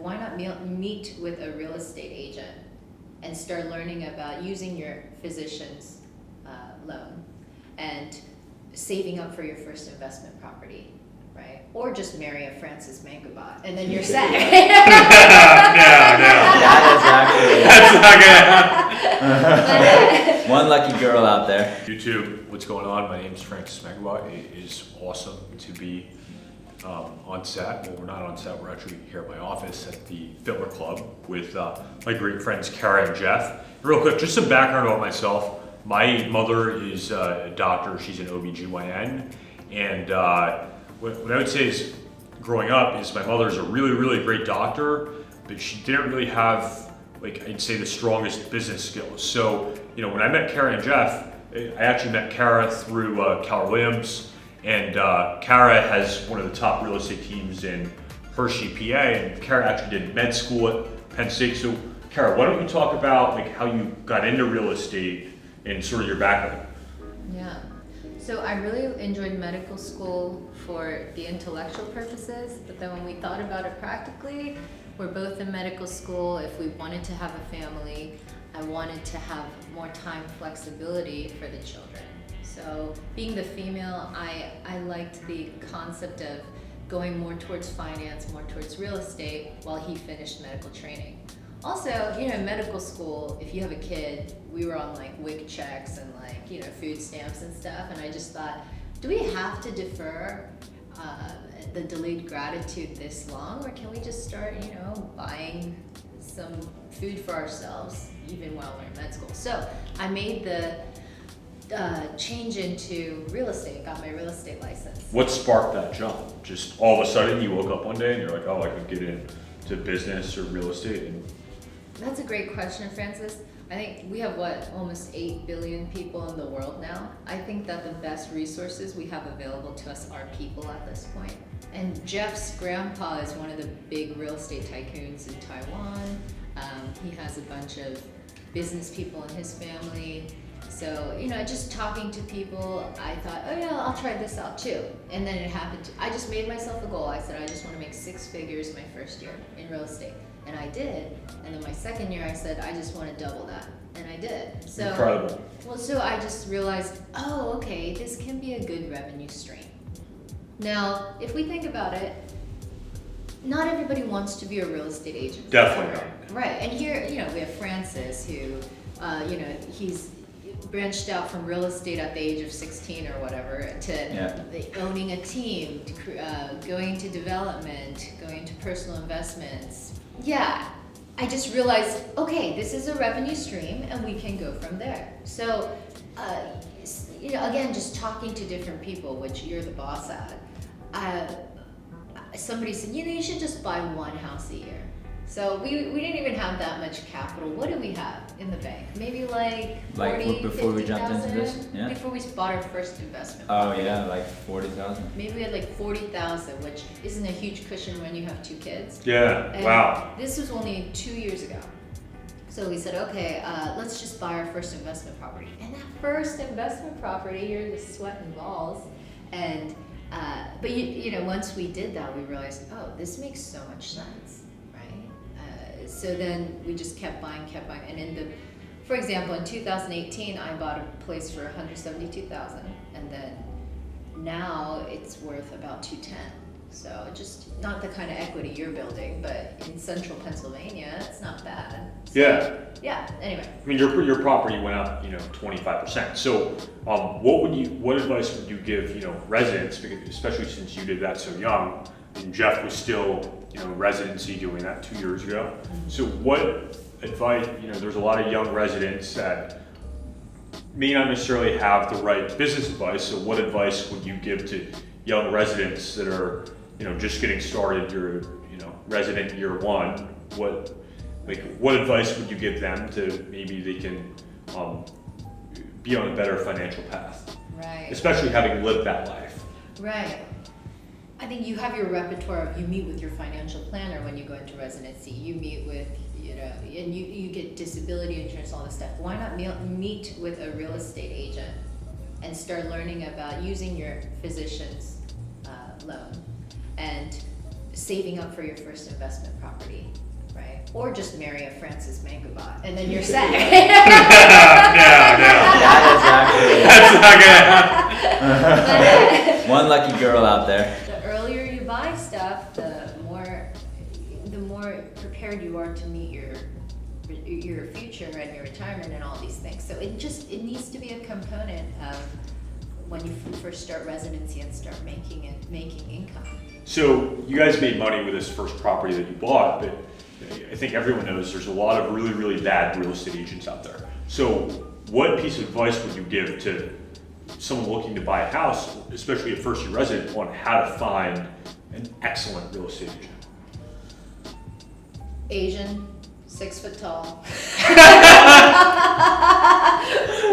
why not meet with a real estate agent and start learning about using your physician's loan and saving up for your first investment property, right? Or just marry a Francis Mangubat, and then you're set. No. That's not gonna happen. One lucky girl out there. YouTube, what's going on? My name is Francis Mangubat. It is awesome to be on set. Well, we're not on set. We're actually here at my office at the Fitler Club with my great friends Kara and Jeff. Real quick, just some background about myself. My mother is a doctor. She's an OBGYN. And what I would say is, growing up, is my mother's a really, really great doctor, but she didn't really have, like, I'd say, the strongest business skills. So, when I met Kara and Jeff, I actually met Kara through Keller Williams, and Kara has one of the top real estate teams in Hershey, PA, and Kara actually did med school at Penn State. So, Kara, why don't you talk about how you got into real estate and sort of your background? Yeah. So I really enjoyed medical school for the intellectual purposes, but then when we thought about it practically, we're both in medical school. If we wanted to have a family, I wanted to have more time flexibility for the children. So being the female, I liked the concept of going more towards finance, more towards real estate, while he finished medical training. Also, in medical school, if you have a kid, we were on WIC checks and food stamps and stuff, and I just thought, do we have to defer the delayed gratitude this long, or can we just start, buying some food for ourselves even while we're in med school? So I made the change into real estate, got my real estate license. What sparked that jump? Just all of a sudden you woke up one day and you're like, oh, I could get into business or real estate? That's a great question, Francis. I think we have almost 8 billion people in the world now. I think that the best resources we have available to us are people at this point. And Jeff's grandpa is one of the big real estate tycoons in Taiwan. He has a bunch of business people in his family. So, just talking to people, I thought, oh yeah, I'll try this out too. And then it happened. I just made myself a goal. I said, I just want to make 6 figures my first year in real estate. And I did. And then my second year, I said, I just want to double that. And I did. So, incredible. Well, so I just realized, oh, okay, this can be a good revenue stream. Now, if we think about it, not everybody wants to be a real estate agent. Definitely not. Right. And here, we have Francis who, he's branched out from real estate at the age of 16 or whatever to owning a team, to going to development, going to personal investments. Yeah, I just realized, okay, this is a revenue stream and we can go from there. So, again, just talking to different people, which you're the boss at, somebody said, you should just buy one house a year. So we didn't even have that much capital. What do we have in the bank? Maybe 40, before we jumped 50,000? into this? Yeah. Before we bought our first investment. Oh yeah, 40,000. Maybe we had 40,000, which isn't a huge cushion when you have 2 kids. Yeah, And wow. This was only 2 years ago. So we said, okay, let's just buy our first investment property. And that first investment property, you're just sweating balls. And but once we did that, we realized, oh, this makes so much sense. So then we just kept buying, and for example, in 2018, I bought a place for $172,000, and then now it's worth about $210,000. So just not the kind of equity you're building, but in central Pennsylvania, it's not bad. So, yeah. Anyway. I mean, your property went up, 25%. So, what advice would you give, residents, because especially since you did that so young, and Jeff was still, residency doing that 2 years ago. So what advice, there's a lot of young residents that may not necessarily have the right business advice. So what advice would you give to young residents that are, just getting started, you're, resident year 1? What advice would you give them to maybe they can be on a better financial path? Right. Especially having lived that life. Right. I think you have your repertoire of, you meet with your financial planner when you go into residency. You meet with, and you get disability insurance, all this stuff. Why not meet with a real estate agent and start learning about using your physician's loan and saving up for your first investment property, right? Or just marry a Francis Mangubat, and then you're set. No. That is actually But, one lucky girl out there. the earlier you buy stuff, the more prepared you are to meet your future and your retirement and all these things. So it needs to be a component of when you first start residency and start making income. So you guys made money with this first property that you bought, but I think everyone knows there's a lot of really, really bad real estate agents out there. So what piece of advice would you give to someone looking to buy a house, especially a first-year resident, on how to find an excellent real estate agent? Asian, 6 foot tall.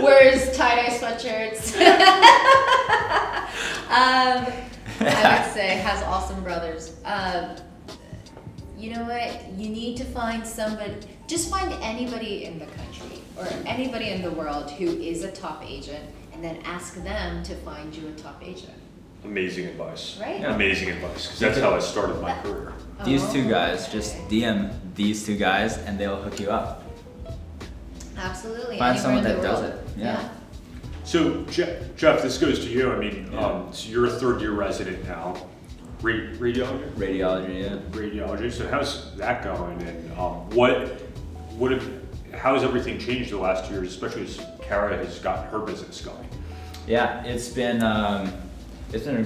Wears tie-dye sweatshirts. I would say has awesome brothers. You know what? You need to find somebody. Just find anybody in the country or anybody in the world who is a top agent, and then ask them to find you a top agent. Amazing advice. Right? Yeah. Amazing advice, because that's how I started my career. These two Oh, guys, okay. just DM these two guys and they'll hook you up. Absolutely. Find anywhere someone in the that does world. it. Yeah. So Jeff, this goes to you. I mean, Yeah. so you're a third-year resident now. Radiology? Radiology, yeah. Radiology. So how's that going? And how has everything changed the last 2 years, especially as Kara has got her business going? Yeah, it's been a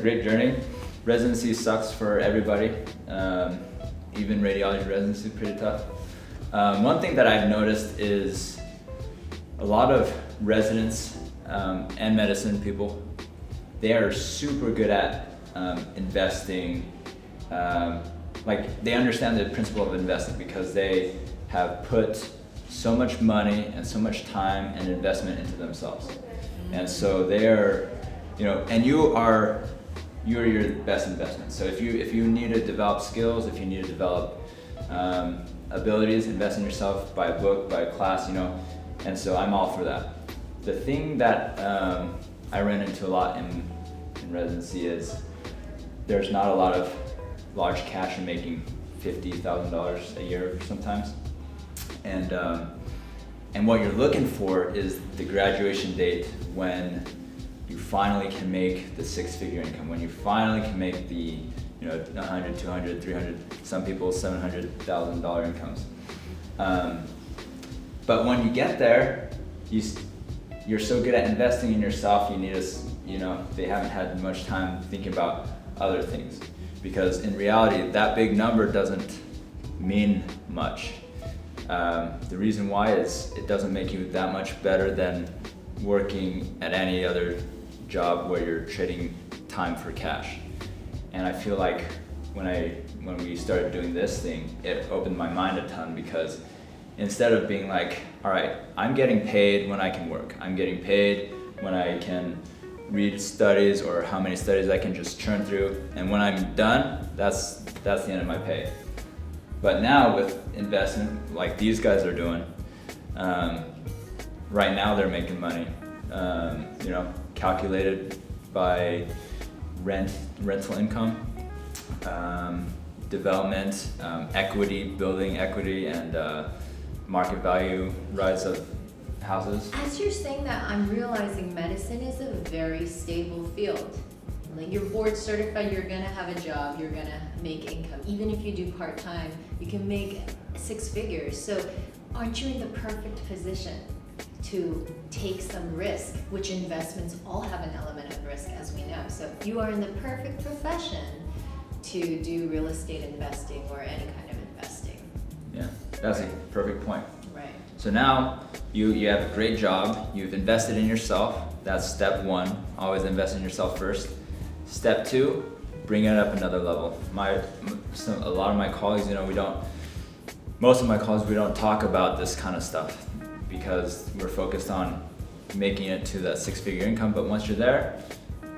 great journey. Residency sucks for everybody. Even radiology residency is pretty tough. One thing that I've noticed is a lot of residents and medicine people, they are super good at investing. Like they understand the principle of investing because they have put so much money and so much time and investment into themselves. And so they're, and you're your best investment. So if you need to develop skills, if you need to develop abilities, invest in yourself, buy a book, buy a class, and so I'm all for that. The thing that I ran into a lot in residency is there's not a lot of large cash in making $50,000 a year sometimes. And what you're looking for is the graduation date when you finally can make the 6-figure income, when you finally can make the $100, $200, $300, some people $700,000 incomes. But when you get there, you're so good at investing in yourself, they haven't had much time thinking about other things. Because in reality, that big number doesn't mean much. The reason why is it doesn't make you that much better than working at any other job where you're trading time for cash. And I feel like when we started doing this thing, it opened my mind a ton, because instead of being like, all right, I'm getting paid when I can work. I'm getting paid when I can read studies or how many studies I can just churn through. And when I'm done, that's the end of my pay. But now with investment, like these guys are doing, right now they're making money, calculated by rental income, development, equity, building equity, and market value rise of houses. As you're saying that, I'm realizing medicine is a very stable field. Like you're board certified, you're gonna have a job, you're gonna make income. Even if you do part-time, you can make 6 figures. So aren't you in the perfect position to take some risk, which investments all have an element of risk, as we know. So you are in the perfect profession to do real estate investing or any kind of investing. Yeah, that's a perfect point. Right. So now you have a great job, you've invested in yourself. That's step 1, always invest in yourself first. Step 2, bring it up another level. A lot of my colleagues, most of my colleagues, we don't talk about this kind of stuff because we're focused on making it to that 6-figure income. But once you're there,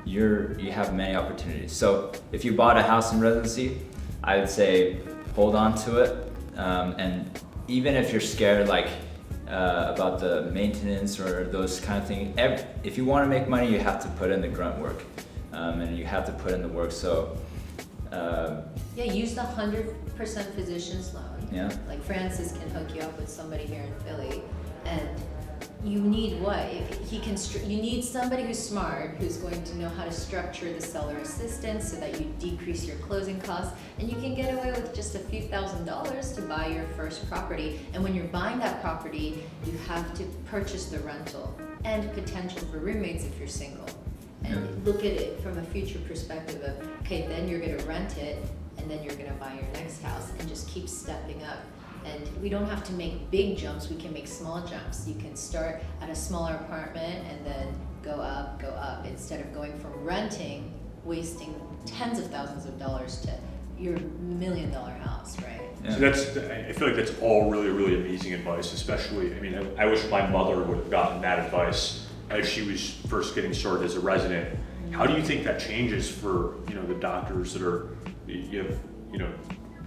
you have many opportunities. So if you bought a house in residency, I would say hold on to it. And even if you're scared, about the maintenance or those kind of things, if you want to make money, you have to put in the grunt work, and you have to put in the work. So Yeah, use the 100% physician's loan. Yeah. Like Francis can hook you up with somebody here in Philly, and you need what? You need somebody who's smart, who's going to know how to structure the seller assistance so that you decrease your closing costs, and you can get away with just a few $1,000s to buy your first property. And when you're buying that property, you have to purchase the rental and potential for roommates if you're single. And look at it from a future perspective of, okay, then you're gonna rent it, and then you're gonna buy your next house, and just keep stepping up. And we don't have to make big jumps, we can make small jumps. You can start at a smaller apartment and then go up, instead of going from renting, wasting tens of thousands of dollars to your $1 million house, right? Yeah. So I feel like that's all really, really amazing advice, especially, I mean, I wish my mother would have gotten that advice as she was first getting started as a resident. How do you think that changes for, the doctors that are, you have,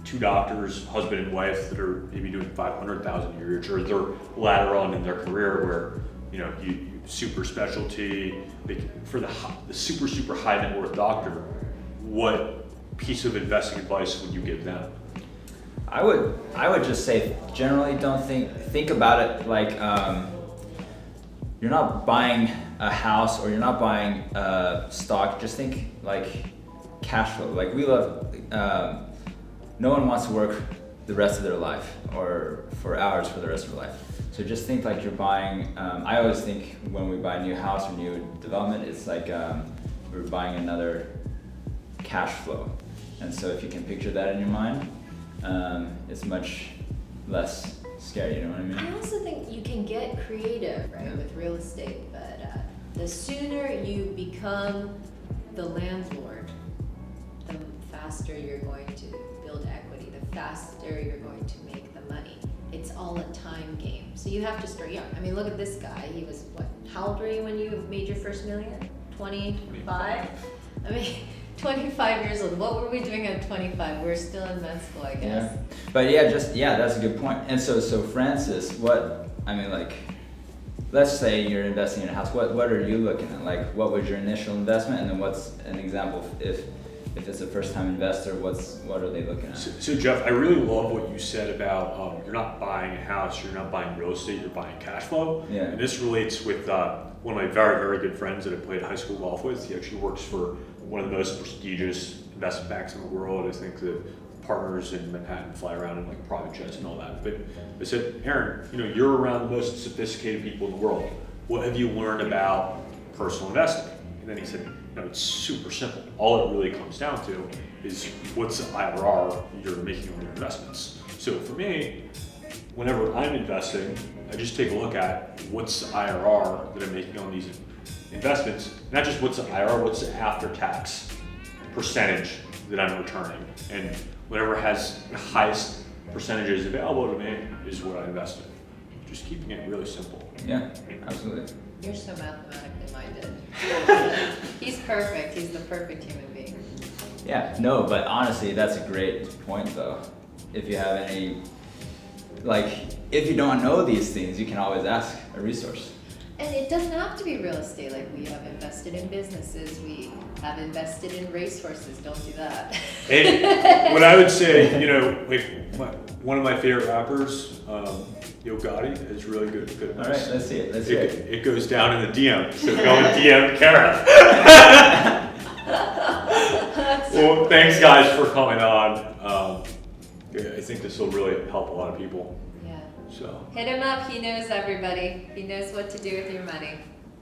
two doctors, husband and wife, that are maybe doing $500,000 a year, or they're later on in their career where, you super specialty, for the super high net worth doctor, what piece of investing advice would you give them? I would just say, generally don't think about it like, you're not buying a house or you're not buying stock. Just think like cash flow. Like we love, no one wants to work the rest of their life or for hours for the rest of their life. So just think like you're buying, I always think when we buy a new house or new development, it's like we're buying another cash flow. And so if you can picture that in your mind, it's much less scary, you know what I mean? I also think you can get creative, right, with real estate, but the sooner you become the landlord, the faster you're going to build equity, the faster you're going to make the money. It's all a time game. So you have to start young. I mean, look at this guy. He was, how old were you when you made your first million? 25? I mean, 25 years old. What were we doing at 25? We're still in med school, I guess. Yeah. But that's a good point. And so Francis, let's say you're investing in a house. What are you looking at? Like, what was your initial investment, and then what's an example if it's a first-time investor? What are they looking at? So Jeff, I really love what you said about you're not buying a house, you're not buying real estate, you're buying cash flow. Yeah. And this relates with one of my very, very good friends that I played high school golf with. He actually works for one of the most prestigious investment banks in the world. I think the partners in Manhattan fly around in like private jets and all that. But I said, Aaron, you're around the most sophisticated people in the world. What have you learned about personal investing? And then he said, it's super simple. All it really comes down to is what's the IRR you're making on your investments. So for me, whenever I'm investing, I just take a look at what's the IRR that I'm making on these investments. Not just what's the IRR, what's the after-tax percentage that I'm returning. And whatever has the highest percentages available to me is what I invest in. Just keeping it really simple. Yeah, absolutely. You're so mathematically minded. He's perfect. He's the perfect human being. Yeah, no, but honestly, that's a great point though. If you have any, if you don't know these things, you can always ask a resource. And it doesn't have to be real estate. Like, we have invested in businesses. We have invested in racehorses. Don't do that. And what I would say, one of my favorite rappers, Yo Gotti, is really good advice. All right, let's see it. Let's hear it. It goes down in the DM, so go and DM Kara. Well, thanks guys for coming on. I think this will really help a lot of people. Yeah. So Hit him up. He knows everybody. He knows what to do with your money.